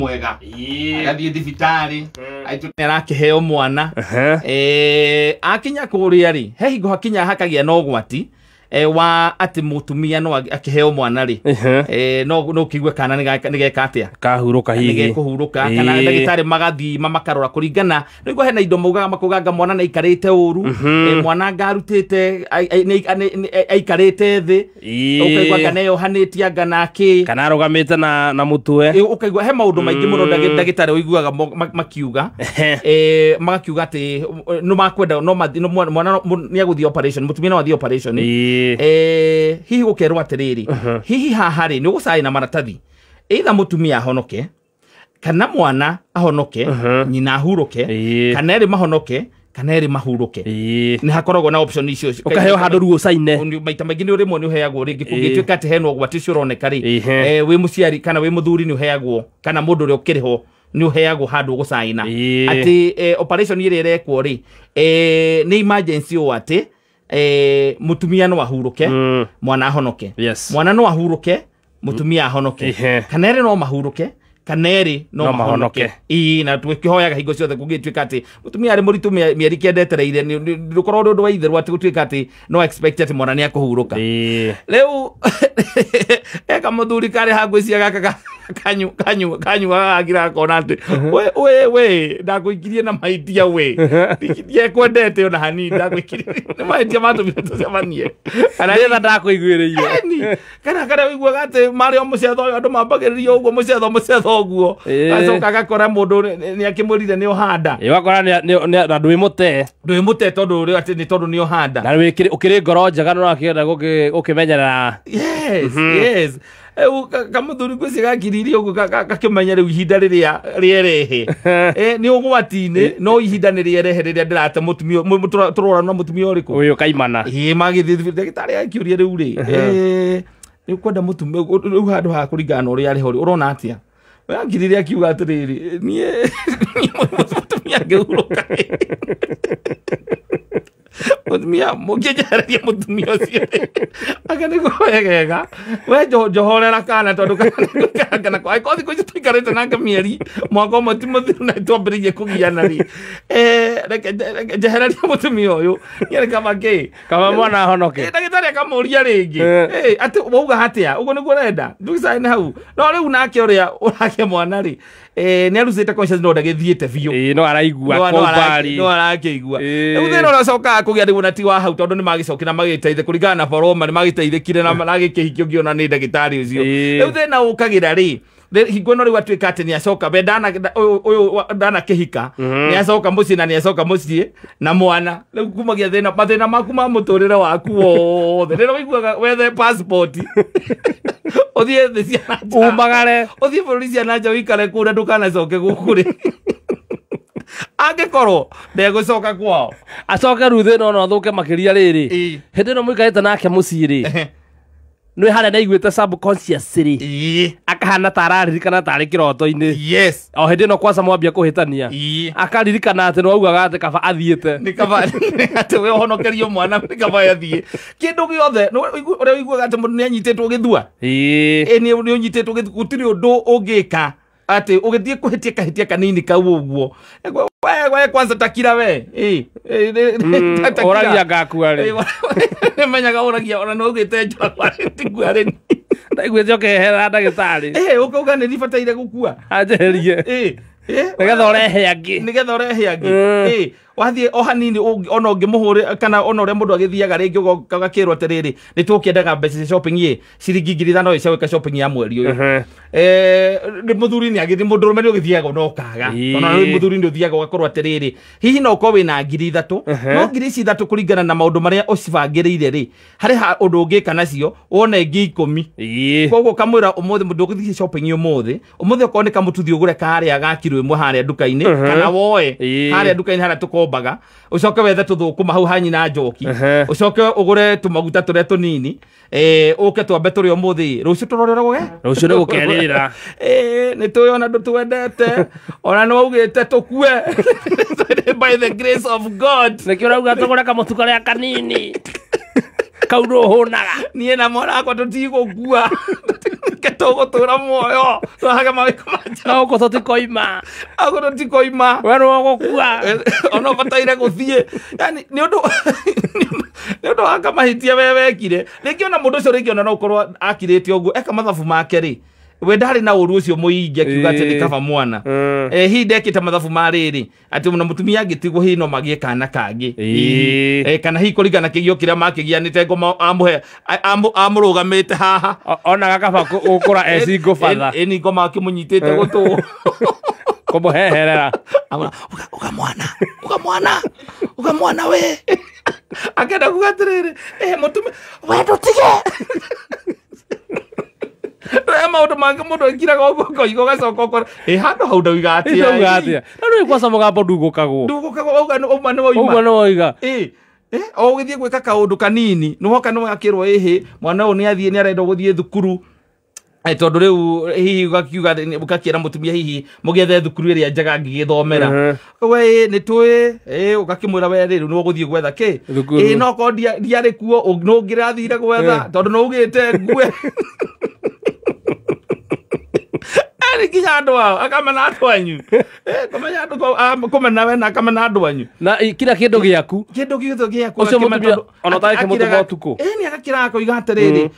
mwega agathie thibitari arakiheo mwana akinya kuria ri he hingo hakinya hakagia no gwati wa ati mutumia no akiheo mwana ri no kigwe kana nigeka atia kahuruka hihi nigekuhuruka kana ndagitari magathi makarora kuringana nigwa hena indo mugaga makuganga mwana na ikarite uru mwana ngarutite aikarite thi ukaigwa kana yo hanitia ngana ki kana arugamite na mutwe ukaigwa he maundu maingi muno ndagitari uiguaga makiuga magakiuga ati no makwenda no mwana ni aguthie operation mutumia no athie operation hihi gukerwa atiriri hihi haha ri ni gucai na maratathi either mutumia ahonoke kana mwana ahonoke nyina ahuruke kana eri mahonoke kana eri mahuruke ni hakoragwo na option icio ukaheo handu ruo saine maita maingi ni urimwo ni uheagwo ringi kungituika ati henwo gwati cio roneka ri wi muciari kana wi muthuri ni uheagwo kana mundu ri ukiriho ni uheagwo handu gucaina ati operation iri irekwo ri ni emergency o ati mutumia no ahuruke mwana ahonoke mwana no ahuruke mutumia ahonoke kana eri no mahuruke kana eri no mahonoke na twikihoyaga hingo ciothe kungituika ati mutumia ari muritu mieri kendetereire ndukorwo ndu wa itherwa ati gutuika ati no expect ati mwana ni akuhuruka riu eka muthuri kari hangwiciya gaka kanyu agira kona ati we ndakwikirie na maitia we ndikirie kwendete ona hani ndakwikirie na maitia matu bitacemanie kana yetha ndakuiguireire kana wiguaga ati mari o mucetho andu mambagiriria uguo mucetho uguo acoka agakora mundu ni akimurire ni ohanda wakora na ndwi mute tondu ri ati ni tondu ni ohanda na ukiri ngoro njega no akienda gukimenyerera yes kamuthuri kwisi gakiririe uguo gakimenya riu ihinda riria rierehe ni ugwati-ini no ihinda ni rierehe riria ndirate mutumia turora na mutumia uriku uyu kaimana magithie ndagitari akiuria riu ri ni ukwenda mutumia riu handu ha kuringana na uria ariho urona atia agiririe akiuga atiriri nie mutumia ngihuruka mutumia mukijereria mutumia ucio akaniko wegega we johorera kana tondu kana kwa kothi kuici tuikarite nake mieri mwaka umwe ti muthiru na twambiririe kugiana ri jehereria mutumia uyu nyere kama mwana ahonoke ndagitari akamuria ringi ati wauga hatia uguo niguo renda ndugicai ni hau no riu nake uria urake mwana ri ni arucite conscious no ndagithiete biu no araigua kombari no arakeigua riu thina uria coka kugia riu na ti wa hau tondu ni magicokira magiteithe kuringana na foroma ni magiteithikire na magikihikio ngiona ni ndagitari ucio riu thina ukagira ri hingo no riu atuika ati ni acoka be dana kihika ni acoka mucii na ni acoka mucii na mwana riu kumagia thina maku ma muturire waku wothe rero wiguaga wethe passport othie thi cia nanja umagare othie bururi cia nanja wikare kura ndukanacoke guku ri angikorwo ndegucoka kwao acoke ruthe no thuke makiria riri hindi no muikarite nake mucii ri nwe hana ndaiguite subconscious ri akahana tararirikana tari kiroto-ini yes o hindi no kwasa mwambia kuhitania akaririkana ati no augaga ati kaba athiete ni kaba ati we honokerio mwana ni kaba athie kindu giothe uria wiguaga ati mundu ni anyitetwo githua ni unyitetwo gutiri undu ungika ati ugithie kuhitia kahitia kanini kau uguo we kwanza takira we oragia ngakua ri menyaga oragia ona no ugite njora kwa tigware ndaiguite okehera ndagitari ukauga ni ribataire gukua anjeherie nigetha urehe angi wathie o hanini ona ungimuhure kana ona uria mundu agithiaga ringi ugakirwo atiriri ni tukiendaga mbeca shopping ye ciringi 5,000 icaweka shopping ya mweri uyu ni muthuri ni agithi mundu rume ni ugithiaga no kaga ona ni muthuri ni uthiaga ugakorwo atiriri hihi no ko wina 3,000 no 3,000 kuringana na maundu maria ucibangiriire ri hari undu ungika nacio wona ingi 10 koguo kamwira umuthi mundu ugithie shopping umuthi ukone kamututhi ugure karia gakirwe imwe haria duka-ini kana woe haria duka-ini haria tukombaga ucoke wethe tuthukuma hau hanyi na njoki ucoke ugure tumaguta turia tunini uke twambe turi umuthi rucio turoreragwo rucio ni gukerira ni tuyona ndu twendete ona no ugite tukue by the grace of God nikio rauga tugure kamutu karia kanini kauno honaga nie na mwana akwa tutigukua togotura muoyo twahaga mawiko manja no ko totikoima agoro tikoima we no gukua ono bataire guthie yani ni undu wanga mahitia wewekire ringi ona mundu ucio ringi ona no ukorwo akirite uguo eka mathabu make ri we ndari na uru ucio muingi akiuga ati ndikaba mwana hi ndekite mathabu mariri ati muna mutumia agitigwo hi no magie kana kangi kana hi kurigana kigio kiria makigianite ngoma amuhe amurugamite haha ona gakaba ukura ecingo batha eni ngoma akimunyitite gutu kumuheherera uga mwana we akenda kugatiriri mutumia we ndutige maundu mange mundu ekiraga uguo koigo gacoka ukora handu hau ndauga atia no kwa sababu gapo ndugukagwo uma no oiga o githie gwika kaundu kanini no hoka no akirwo mwana uyu ni athie ni arenda guthie thukuru tondu riu hihi ugakiuga ukakira mutumia hihi mugethe thukuru iria njega ngigithomera we ni tui ugakimwira we riu no guthie gwetha ki no ko ndiari kuo no ngirathire gwetha tondu no ugite ngue kinya andu ao akamena andu anyu komenya andu komena we na akamena andu anyu na kila kindu giaku ucio mutumia ona tareke mutumo tuku ni agakira koiga atiriri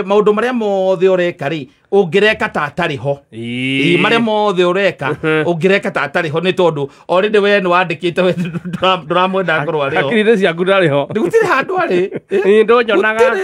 maundu maria mothe ureka ri ungireka ta atari ho maria mothe ureka ungireka ta atari ho ni tondu already we ni wandikite we nduramwenda ngorwa ri ho akirire ciaku ndari ho ndugutire handu ari ni ndonyonaga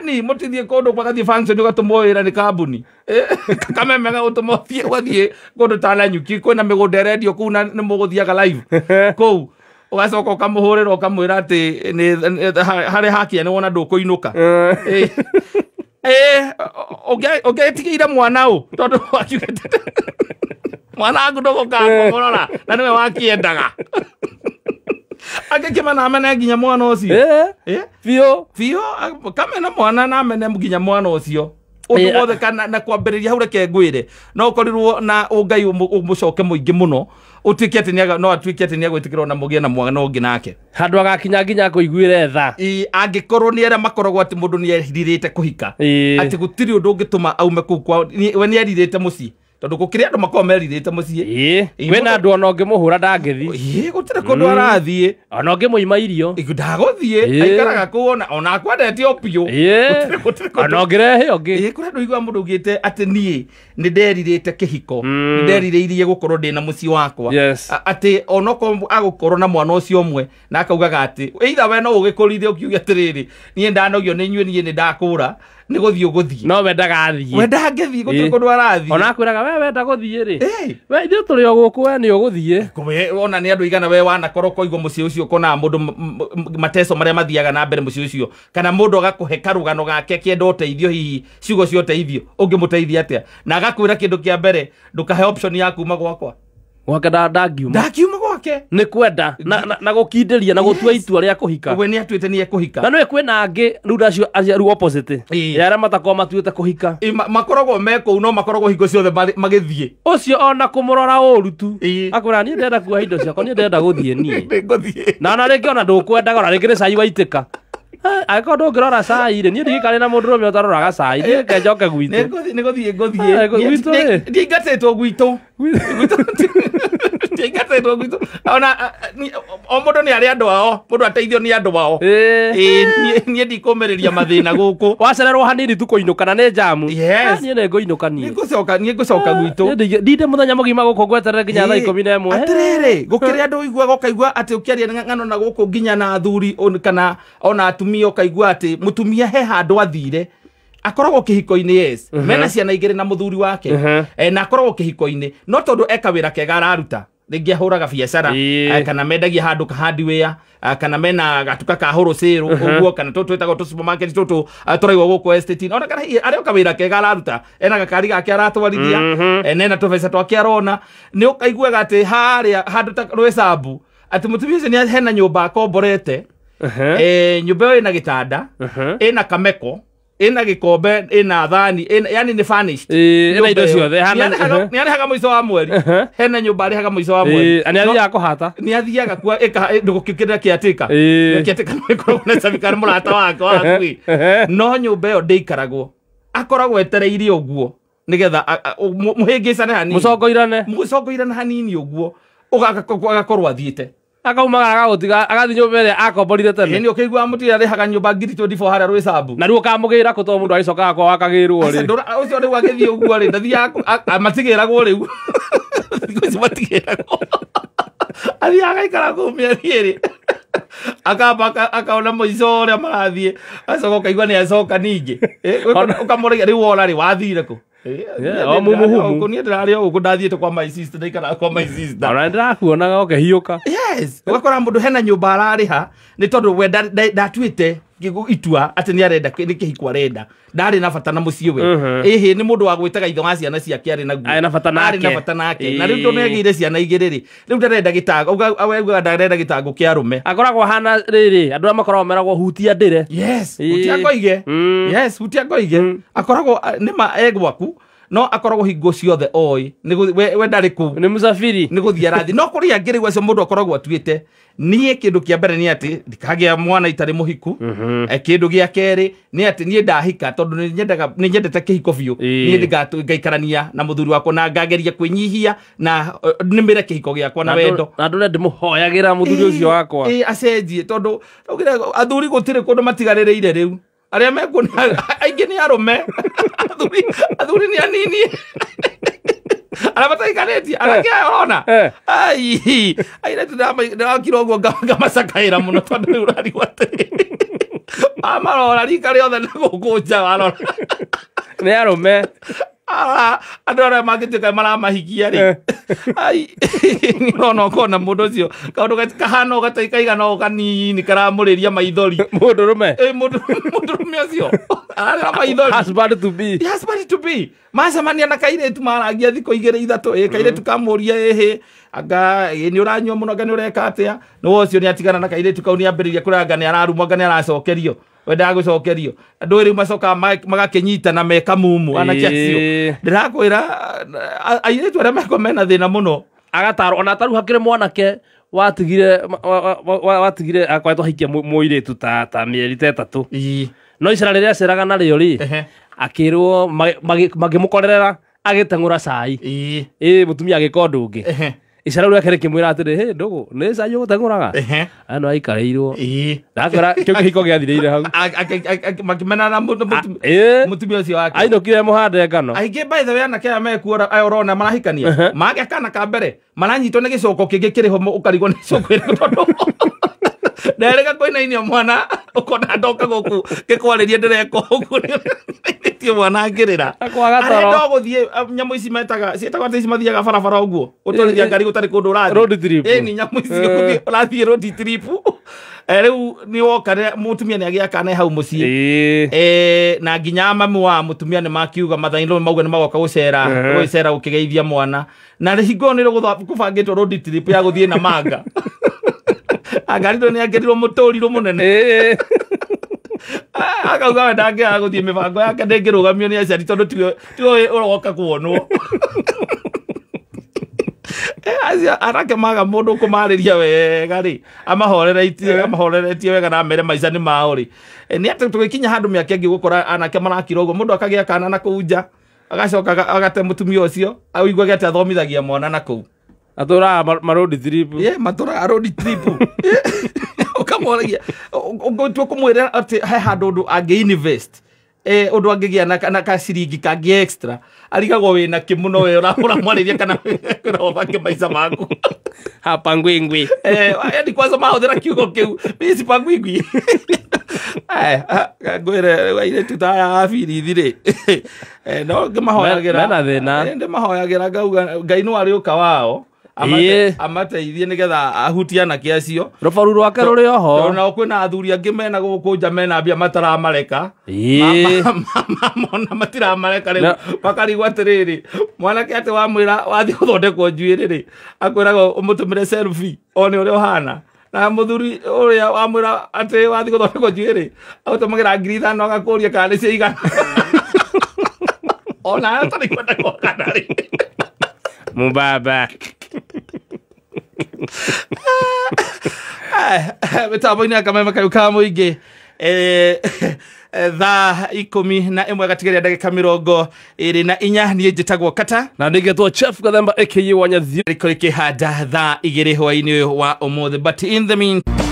ni mutithie kundu kwagathie function ugatumwo wira ni kambuni kamemega utumo thie wathie kundu ta na nyuki kwina migunda redio kuu na ni muguthiaga live kuu ugacoka ukamuhurira ukamwira ati hari hakia ni wona ndukuinuka ugetigeire mwana u tondu wakiugete mwana wangu ndugukangorora na niwe wakiendaga agikimana amene nginya mwana ucio biũ kamena mwana na amene nginya mwana ucio undu wothe kana na kwambiriria hau reke ngwire no ukorirwo na ungai umucoke muingi muno utwike ati no atwike ati niagwitikirwo na mugie na mwana ungi nake handu agakinya nginya kuiguire tha angikorwo ni aria makoragwo ati mundu ni eririte kuhika ati gutiri undu ungituma aume kuu kwa we ni eririte mucii tondu gukiri andu makorwo meririte mucii kwina andu ona ungimuhura ndangithii gutire kundu arathie ona ungimuima irio ndaguthie aikaraga kuu ona akwendete o piu ona ungirehe ungi kuri andu igua mundu ugite ati nie ni nderirite kihiko ni nderirĩirie gukorwo ndina mucii wakwa ati onoko agukorwo na mwana ucio umwe na akaugaga ati either we no ugikurithie ukiuga atiriri nie ndanogio ni nyue nie ni ndakura ni guthie uguthie no wendaga athie wenda ngethie gutire kundu arathie ona akwiraga we wenda guthie ri we ithu turi o guku we ni uguthie ona ni andu igana we wanakorwo koigwo mucii ucio kona mundu mateso maria mathiaga na mbere mucii ucio kana mundu agakuhe karugano gake kienda uteithio hihi ciugo cio uteithio ungimuteithia atia na agakwira kindu kia mbere ndukahe option ya kuma gwakwa gwake ndakiuma gwake ni kwenda na gukinderia na gutua itua ria kuhika we ni atuite ni ekuhika na no kwina angi rudacio aciaru opposite yara matakwa matuite kuhika makoragwo meko no makoragwo hingo ciothe magithie ucio ona kumurora uru tu akwira ni ndenda kuha indo ciakwa ni ndenda guthie ni na ona ringi ona ndukwendaga ona ringi ni cai waitika aiko ndungirora cai ri ni ndigikari na mundu rumwe utaroraga cai ni ngejoke gwitu ni guthie ndi ngatetwo gwitu ndigatetwo gwitu ona o mundu ni ari andu ao mundu ateithio ni andu ao ni ndikumereria mathina guku wacererwo hanini tu kuinukana ni jamu ni ne nguinuka ni ngucoka gwitu ndinde muthenya mugima guku gweterera nginya thaa 11 atiriri gukiri andu igua gokaigua ati ukiaria ng'ano na guku nginya na athuri kana ona atumia ukaigua ati mutumia he handu athire akoragwo kihiko-ini mena ciana igiri na muthuri wake na akoragwo kihiko-ini no tondu eka wira kega araruta ringi ahuraga biacara kana mendagia handu hardware kana mena gatuka ka wholesale uguo kana tutu etago tu supermarket tutu turaigwo guku estate ona kana ari okawira kega araruta ena gakari gake aratwarithia nena tubesa twake arona ni ukaiguaga ati haria handu ta rwesabu ati mutumia ucio ni hena nyumba akomborete nyumba ĩyo ĩna gĩtanda ĩna kameko ĩna gĩkombe ĩna thani yani ni furnished ĩna indo ciothe ni arihaga muico wa mweri hena nyumba arihaga muico wa mweri ani athiaga kuhata ni athiaga kwa ndugukikira kiatika no ikoragwo na safikari murata wake wakui no nyumba ĩyo ndĩikaragwo akoragwo etereire uguo nigetha muhingicane hanini mucokoirane hanini uguo ugakorwo athiite akaumaga agagutiga agathi nyumba ĩrĩa akomborire tene ni ukigwa mutira arihaga nyumba ngiri 24 haria Rwĩcambu na riu ukamugira ko to mundu aricokaga kwa wakagirwo ri ucio riu agithie uguo ri ndathia matigiragwo riu matigiragwo athiaga ikara kuu mĩeri ĩrĩ akamba akaona mũico ũrĩa marathiĩ acoka ũkaigua nĩ acoka ningĩ ũkamũrĩgia rĩu wona rĩ wathire kũ niĩ ndĩrarĩ o ũguo ndathiĩte kwa my sister ndaikaraga kwa my sister ona ndĩrakuonaga ũkĩhiũka yes ũgakora mũndũ hena nyũmba ararĩha nĩ tondũ we ndatuĩte itua atĩ nĩ arenda nĩ kĩhiko arenda ndarĩ na bata na mũciĩ we ĩhĩ nĩ mũndũ wa gwĩtaga ithe wa ciana ciake arĩ naguo arĩ na bata nake na rĩu tondũ nĩagĩire ciana igĩrĩ rĩ rĩu ndarenda gĩtango augaga ndarenda gĩtango kĩa arũme akoragwo hana rĩrĩ andũ arĩa makoragwo meragwo hutia ndĩre yes hutia ngoige yes hutia ngoige akoragwo nĩma egwaku no akoragwo hingo ciothe oĩ we ndarĩ kũu nĩ mũsafiri nĩ gũthiĩ arathi no kũrĩ angĩ rĩu acio mũndũ akoragwo atuĩte niĩ kĩndũ kĩa mbere nĩ atĩ ndikagĩa mwana itarĩ mũhiku kĩndũ gĩa kerĩ nĩ atĩ niĩ ndahika tondũ nĩ nyendete kĩhiko biũ niĩ ngaikarania na mũthuri wakwa na ngageria kwĩnyihia na nĩmĩre kĩhiko gĩakwa na wendo na ndũre ndĩmũhoyagĩra mũthuri ũcio wakwa acenjie tondũ athuri gũtirĩ kũndũ matigarĩrĩire rĩu arĩa mekuo aingĩ nĩ arũme athuri nĩ anini arĩa mataikanĩtie anake aya ũrona airĩtu ndĩrakira ũguo ngamacakaĩra mũno tondũ rĩu ũrarigwo atĩrĩ amarora rika rĩothe nĩ gũkũ nja warora nĩ arũme andũ arĩa mangĩtuĩka maramahikia rĩ nĩũrona ũkona mũndũ ũcio kaũndũ kahana ũgataĩ kaigana o kanini karamũrĩria maithori mũndũrũme mũndũrũme ũcio ararĩra maithori husband to be macemania na kairĩtu marangia thikũ igĩrĩ ithatũ kairĩtu kamũria anga nĩ ũranyua mũno anga nĩ ũreka atĩa nĩwe ũcio nĩ atigana na kairĩtu kau nĩ ambĩrĩria kũrĩa anga nĩ ararumwo anga nĩ aracokerio wendaga gũcokerio andũ rĩu macokaga magakĩnyitana meka mumu anake acio ndĩrakwĩra airĩtu arĩa meko mena thĩna mũno agatarwo ona taru hakĩrĩ mwanake watigire akoretwo hikia mũirĩtu ta mĩeri ta ĩtatũ no icera rĩrĩa aceraga narĩo rĩ akĩrwo makĩmũkorerera agĩteng'ũra cai mũtumia agĩka ũndũ ũngĩ icera rĩu rĩake rĩkĩmwĩra atĩrĩ ndũgũ nĩ cai ũgũteng'ũraga no aikarĩirwo ndakwĩra kĩu kĩhiko gĩathirĩire hau makĩmena na mũtumia ũcio wake ainũkire mũhande ngano aingĩ by the way anake aya mekuo aya ũrona marahikania magĩa kana ka mbere maranyitwo nĩ gĩcoko kĩngĩ kĩrĩ ho ũkarigwo nĩ gĩcoko ĩrĩkũ tondũ nderega kũinainia mwana ũkona ndoka gũkũ gĩkwarĩria ndĩreka ũguo nĩtio mwana ngĩrĩra arenda gũthiĩ nyamũ ici ciĩtagwo atĩ ici mathiaga barabara ũguo gũtwarithia ngari gũtarĩ kũndũ ũrathiĩ ĩni nyamũ ici ũrathiĩ road trip rĩu nĩ woka mũtumia nĩ agĩa kana hau mũciĩ na nginya mami wa mũtumia nĩ makiuga mathainĩ mauga nĩ magoka gũcera gũkĩgeithia mwana na hingo nĩ gũbangĩtwo road trip ya gũthiĩ na manga angarirwo nĩ angĩrirwo mũtũrirũ mũnene akauga we ndangĩaga gũthiĩ mĩbango yake ndĩngĩrũgamio nĩ aciari tondũ tiwe ũroka kuonwo arake maga mũndũ kũmarĩria wega rĩ amahoreretie wega na mere maica nĩ mao rĩ nĩ atĩ tũgĩkinya handũ mĩaka ĩngĩ gũkora anake marakira ũguo mũndũ akagĩa kana na kũu nja agacoka agate mũtumia ũcio aiguage atĩ athomithagia mwana na kũu atũraga marodi trip matũraga road trip ũkamũragia ũgũtua kũmwĩra atĩ he handũ ũndũ angĩ-invest ũndũ angĩgĩa na kaciringi kangĩ extra arigagwo wĩna kĩmuno we ũramwarĩria kana ũbange maica maku hapangwingwi yani kwanza mahũthĩra kiugo kĩu misi pangwingwi ngwĩre airĩtu ta aya abirithi rĩ no ngĩmahoyagĩra ngauga Ngai nĩ warĩũka wao amateithie nĩgetha ahutia anake acio rũbaru rwake rũrĩ oho na kwĩna athuri angĩ mena gũkũ nja mena mbia mataramareka mona matiramareka rĩu makarigwo atĩrĩrĩ mwanake atĩ wamwĩra wathiĩ gũthondekwo njuĩrĩ rĩ akwĩraga ũmũtũmĩre selfie o nĩ ũrĩa ũhana na mũthuri ũrĩa wamwĩra atĩ wathiĩ gũthondekwo njuĩrĩ agũtũmagĩra 5,000 agakũria kana nĩ ciaigana ona atarĩ kwenda gwakana rĩ mũbaba mitambo-inĩ akameme kau ka mũingĩ thaa 11 gatigaria ndagika 24 niĩ njĩtagwo Kata na nĩgetwo Chef Gathemba aka Wanyathia rĩko rĩkĩhanda thaa 2 hwaĩ-inĩ wa ũmũthĩ, but in the meantime